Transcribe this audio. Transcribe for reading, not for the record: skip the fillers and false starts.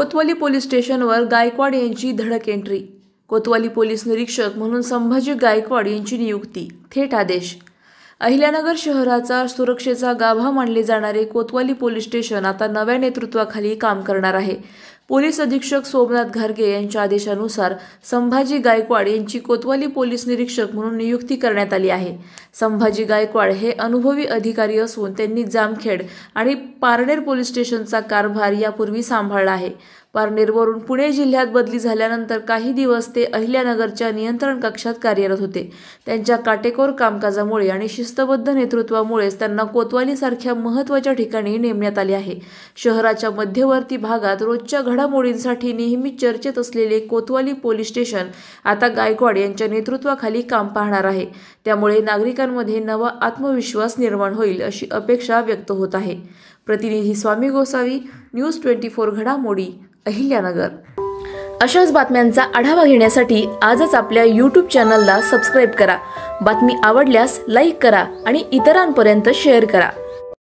कोतवाली police स्टेशनवर गायकवाड यांची धडक एंट्री। कोतवाली पोलीस निरीक्षक म्हणून संभाजी गायकवाड यांची नियुक्ती। थेट आदेश। अहिल्यानगर शहराचा सुरक्षेचा गाभा मानले जाणारे कोतवाली पोलीस स्टेशन आता नव्या नेतृत्वाखाली काम करणार आहे। पोलीस अधीक्षक सोमनाथ घारगे यांच्या आदेशानुसार संभाजी गायकवाड यांची कोतवाली पोलीस निरीक्षक म्हणून नियुक्ती करण्यात आली आहे। संभाजी गायकवाड हे अनुभवी अधिकारी असून त्यांनी जामखेड आणि पारनेर पोलीस स्टेशनचा कारभार यापूर्वी सांभाळला आहे। पारनेरवरून पुणे जिल्ह्यात बदली झाल्यानंतर काही दिवस ते अहिल्यानगरच्या नियंत्रण कक्षात कार्यरत होते। त्यांच्या काटेकोर कामकाजामुळे आणि शिस्तबद्ध नेतृत्वामुळेच त्यांना कोतवाली सारख्या महत्त्वाच्या ठिकाणी नेमण्यात आले आहे। शहराच्या मध्यवर्ती भागात रोजच्या घडामोडींसाठी नेहमी चर्चेत असलेले कोतवाली पोलीस स्टेशन आता गायकवाड यांच्या नेतृत्वाखाली काम पाहणार आहे। त्यामुळे नागरिकांमध्ये नवा आत्मविश्वास निर्माण होईल अशी अपेक्षा व्यक्त होत आहे। प्रतिनिधी स्वामी गोसावी, न्यूज 24 घडामोडी, अहिल्यानगर। अशाच बातम्यांचा आढावा घेण्यासाठी आजच आपल्या YouTube चॅनलला सबस्क्राइब करा। बातमी आवडल्यास लाईक करा आणि इतरांपर्यंत शेअर करा।